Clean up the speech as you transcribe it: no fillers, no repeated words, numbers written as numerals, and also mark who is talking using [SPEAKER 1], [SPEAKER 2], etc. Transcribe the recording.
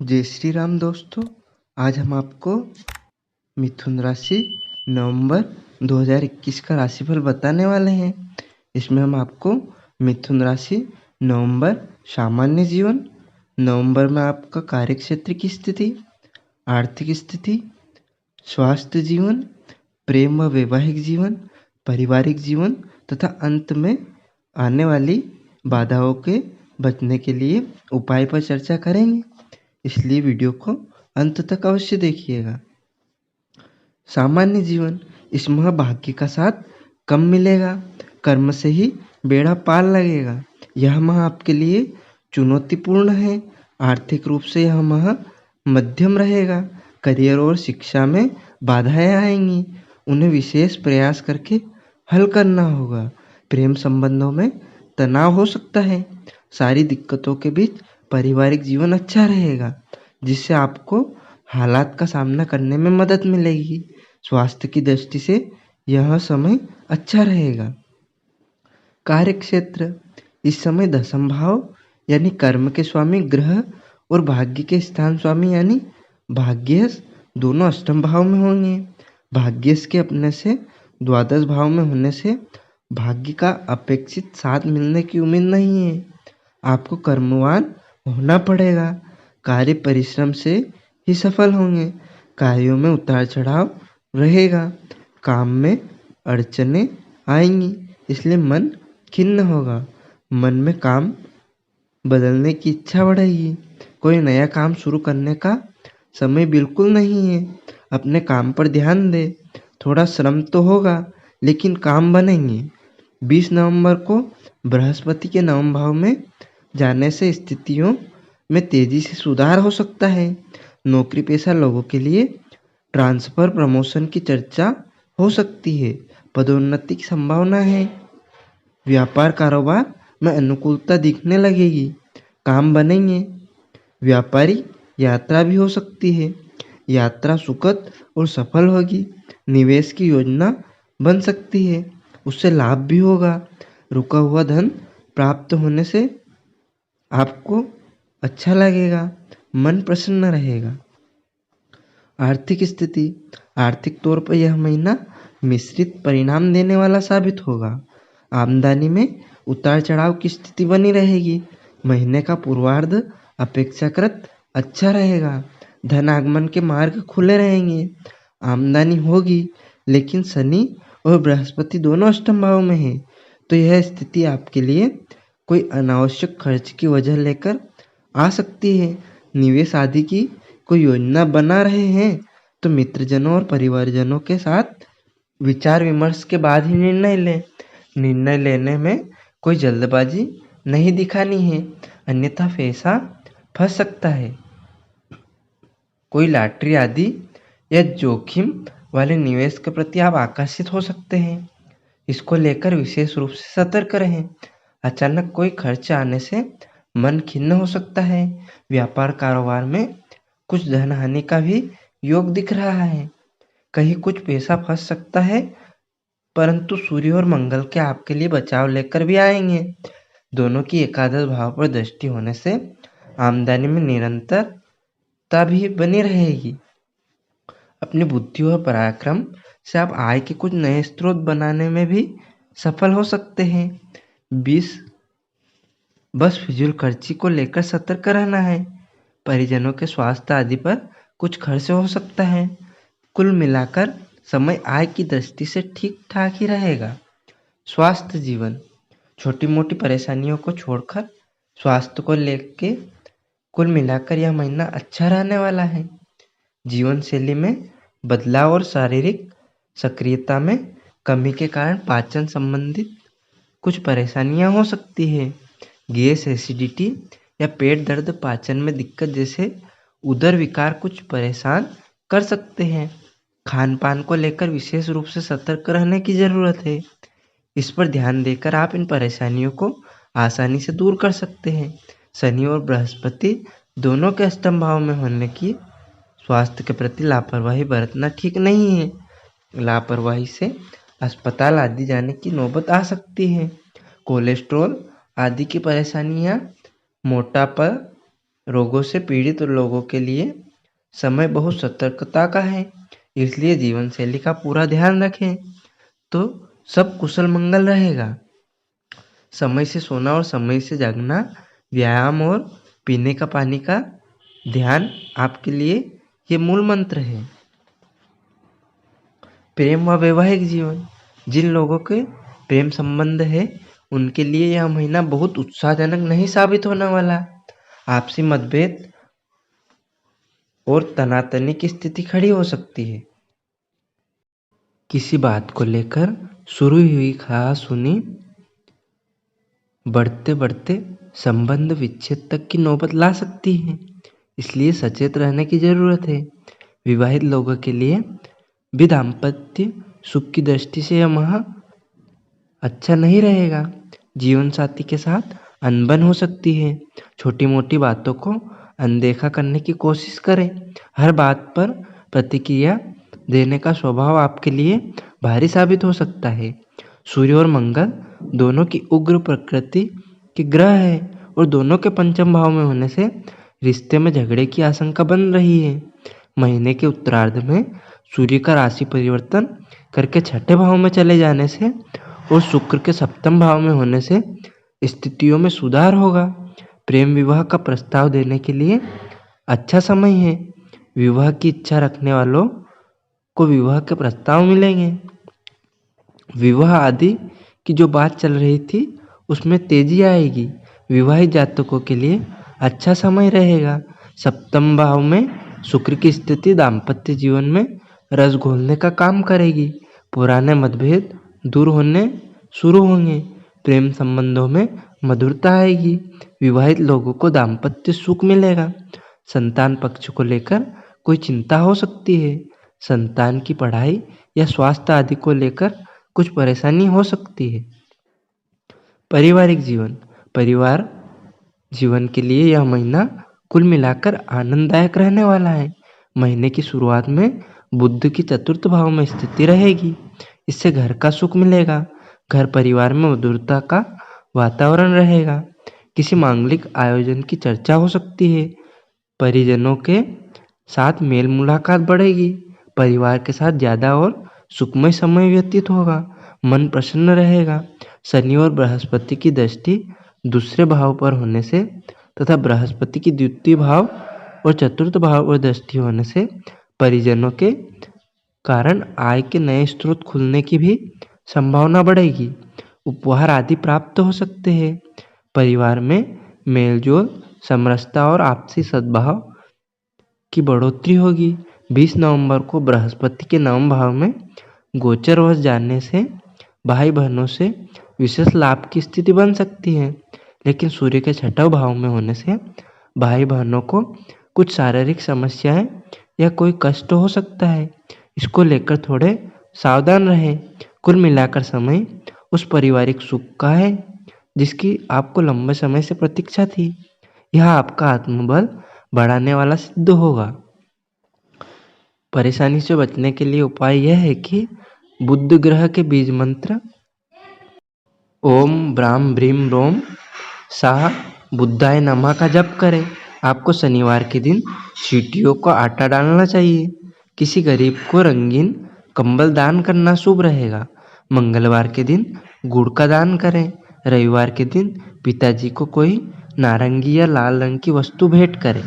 [SPEAKER 1] जय श्री राम दोस्तों। आज हम आपको मिथुन राशि नवंबर 2021 का राशिफल बताने वाले हैं। इसमें हम आपको मिथुन राशि नवंबर सामान्य जीवन, नवंबर में आपका कार्यक्षेत्र की स्थिति, आर्थिक स्थिति, स्वास्थ्य जीवन, प्रेम व वैवाहिक जीवन, पारिवारिक जीवन तथा अंत में आने वाली बाधाओं के बचने के लिए उपाय पर चर्चा करेंगे। इसलिए वीडियो को अंत तक अवश्य देखिएगा। सामान्य जीवन, इसमें भाग्य का साथ कम मिलेगा, कर्म से ही बेड़ा पार लगेगा। यह माह आपके लिए चुनौतीपूर्ण है। आर्थिक रूप से यह माह मध्यम रहेगा। करियर और शिक्षा में बाधाएं आएंगी, उन्हें विशेष प्रयास करके हल करना होगा। प्रेम संबंधों में तनाव हो सकता है। सारी दिक्कतों के बीच पारिवारिक जीवन अच्छा रहेगा, जिससे आपको हालात का सामना करने में मदद मिलेगी। स्वास्थ्य की दृष्टि से यह समय अच्छा रहेगा। कार्यक्षेत्र, इस समय दशम भाव यानी कर्म के स्वामी ग्रह और भाग्य के स्थान स्वामी यानी भाग्येश दोनों अष्टम भाव में होंगे। भाग्येश के अपने से द्वादश भाव में होने से भाग्य का अपेक्षित साथ मिलने की उम्मीद नहीं है। आपको कर्मवान होना पड़ेगा। कार्य परिश्रम से ही सफल होंगे। कार्यों में उतार चढ़ाव रहेगा। काम में अड़चने आएंगी, इसलिए मन खिन्न होगा। मन में काम बदलने की इच्छा बढ़ेगी। कोई नया काम शुरू करने का समय बिल्कुल नहीं है। अपने काम पर ध्यान दे। थोड़ा श्रम तो होगा, लेकिन काम बनेंगे। 20 नवंबर को बृहस्पति के नवम भाव में जाने से स्थितियों में तेजी से सुधार हो सकता है। नौकरी पेशा लोगों के लिए ट्रांसफर प्रमोशन की चर्चा हो सकती है। पदोन्नति की संभावना है। व्यापार कारोबार में अनुकूलता दिखने लगेगी। काम बनेंगे। व्यापारी यात्रा भी हो सकती है। यात्रा सुखद और सफल होगी। निवेश की योजना बन सकती है, उससे लाभ भी होगा। रुका हुआ धन प्राप्त होने से आपको अच्छा लगेगा, मन प्रसन्न रहेगा। आर्थिक स्थिति, आर्थिक तौर पर यह महीना मिश्रित परिणाम देने वाला साबित होगा। आमदनी में उतार चढ़ाव की स्थिति बनी रहेगी। महीने का पूर्वार्ध अपेक्षाकृत अच्छा रहेगा। धन आगमन के मार्ग खुले रहेंगे। आमदनी होगी, लेकिन शनि और बृहस्पति दोनों अष्टम भाव में है, तो यह स्थिति आपके लिए कोई अनावश्यक खर्च की वजह लेकर आ सकती है। निवेश आदि की कोई योजना बना रहे हैं तो मित्रजनों और परिवारजनों के साथ विचार विमर्श के बाद ही निर्णय लें। निर्णय लेने में कोई जल्दबाजी नहीं दिखानी है, अन्यथा पैसा फंस सकता है। कोई लॉटरी आदि या जोखिम वाले निवेश के प्रति आप आकर्षित हो सकते हैं। इसको लेकर विशेष रूप से सतर्क रहें। अचानक कोई खर्च आने से मन खिन्न हो सकता है। व्यापार कारोबार में कुछ धन हानि का भी योग दिख रहा है। कहीं कुछ पैसा फंस सकता है, परंतु सूर्य और मंगल के आपके लिए बचाव लेकर भी आएंगे। दोनों की एकादश भाव पर दृष्टि होने से आमदनी में निरंतरता भी बनी रहेगी। अपनी बुद्धि और पराक्रम से आप आय के कुछ नए स्रोत बनाने में भी सफल हो सकते हैं। 20 बस फिजूल खर्ची को लेकर सतर्क रहना है। परिजनों के स्वास्थ्य आदि पर कुछ खर्च हो सकता है। कुल मिलाकर समय आय की दृष्टि से ठीक ठाक ही रहेगा। स्वास्थ्य जीवन, छोटी मोटी परेशानियों को छोड़कर स्वास्थ्य को लेके कुल मिलाकर यह महीना अच्छा रहने वाला है। जीवन शैली में बदलाव और शारीरिक सक्रियता में कमी के कारण पाचन संबंधित कुछ परेशानियां हो सकती है। गैस, एसिडिटी या पेट दर्द, पाचन में दिक्कत जैसे उदर विकार कुछ परेशान कर सकते हैं। खान पान को लेकर विशेष रूप से सतर्क रहने की जरूरत है। इस पर ध्यान देकर आप इन परेशानियों को आसानी से दूर कर सकते हैं। शनि और बृहस्पति दोनों के अष्टम भाव में होने की स्वास्थ्य के प्रति लापरवाही बरतना ठीक नहीं है। लापरवाही से अस्पताल आदि जाने की नौबत आ सकती है। कोलेस्ट्रॉल आदि की परेशानियां, मोटापा रोगों से पीड़ित लोगों के लिए समय बहुत सतर्कता का है, इसलिए जीवन शैली का पूरा ध्यान रखें तो सब कुशल मंगल रहेगा। समय से सोना और समय से जागना, व्यायाम और पीने का पानी का ध्यान आपके लिए ये मूल मंत्र है। प्रेम व वैवाहिक जीवन, जिन लोगों के प्रेम संबंध है उनके लिए यह महीना बहुत उत्साहजनक नहीं साबित होने वाला। आपसी मतभेद और तनातनी की स्थिति खड़ी हो सकती है। किसी बात को लेकर शुरू हुई कहासुनी बढ़ते बढ़ते संबंध विच्छेद तक की नौबत ला सकती है, इसलिए सचेत रहने की जरूरत है। विवाहित लोगों के लिए भी दाम्पत्य सुख की दृष्टि से यह माह अच्छा नहीं रहेगा। जीवन साथी के साथ अनबन हो सकती है। छोटी मोटी बातों को अनदेखा करने की कोशिश करें। हर बात पर प्रतिक्रिया देने का स्वभाव आपके लिए भारी साबित हो सकता है। सूर्य और मंगल दोनों की उग्र प्रकृति के ग्रह है और दोनों के पंचम भाव में होने से रिश्ते में झगड़े की आशंका बन रही है। महीने के उत्तरार्ध में सूर्य का राशि परिवर्तन करके छठे भाव में चले जाने से और शुक्र के सप्तम भाव में होने से स्थितियों में सुधार होगा। प्रेम विवाह का प्रस्ताव देने के लिए अच्छा समय है। विवाह की इच्छा रखने वालों को विवाह के प्रस्ताव मिलेंगे। विवाह आदि की जो बात चल रही थी उसमें तेजी आएगी। विवाहित जातकों के लिए अच्छा समय रहेगा। सप्तम भाव में शुक्र की स्थिति दाम्पत्य जीवन में रस घोलने का काम करेगी। पुराने मतभेद दूर होने शुरू होंगे। प्रेम संबंधों में मधुरता आएगी। विवाहित लोगों को दाम्पत्य सुख मिलेगा। संतान पक्ष को लेकर कोई चिंता हो सकती है। संतान की पढ़ाई या स्वास्थ्य आदि को लेकर कुछ परेशानी हो सकती है। पारिवारिक जीवन, परिवार जीवन के लिए यह महीना कुल मिलाकर आनंददायक रहने वाला है। महीने की शुरुआत में बुध की चतुर्थ भाव में स्थिति रहेगी, इससे घर का सुख मिलेगा। घर परिवार में मधुरता का वातावरण रहेगा। किसी मांगलिक आयोजन की चर्चा हो सकती है। परिजनों के साथ मेल मुलाकात बढ़ेगी। परिवार के साथ ज़्यादा और सुखमय समय व्यतीत होगा। मन प्रसन्न रहेगा। शनि और बृहस्पति की दृष्टि दूसरे भाव पर होने से तथा बृहस्पति की द्वितीय भाव और चतुर्थ भाव पर दृष्टि होने से परिजनों के कारण आय के नए स्रोत खुलने की भी संभावना बढ़ेगी। उपहार आदि प्राप्त हो सकते हैं। परिवार में मेलजोल, समरसता और आपसी सद्भाव की बढ़ोतरी होगी। 20 नवंबर को बृहस्पति के नवम भाव में गोचरवश जाने से भाई बहनों से विशेष लाभ की स्थिति बन सकती है, लेकिन सूर्य के छठे भाव में होने से भाई बहनों को कुछ शारीरिक समस्याएं या कोई कष्ट हो सकता है। इसको लेकर थोड़े सावधान रहें। कुल मिलाकर समय उस पारिवारिक सुख का है जिसकी आपको लंबे समय से प्रतीक्षा थी। यह आपका आत्मबल बढ़ाने वाला सिद्ध होगा। परेशानी से बचने के लिए उपाय यह है कि बुध ग्रह के बीज मंत्र ओम ब्राम ब्रीम रोम साह बुद्धाय नमः का जप करें। आपको शनिवार के दिन चींटियों को आटा डालना चाहिए। किसी गरीब को रंगीन कंबल दान करना शुभ रहेगा। मंगलवार के दिन गुड़ का दान करें। रविवार के दिन पिताजी को कोई नारंगी या लाल रंग की वस्तु भेंट करें।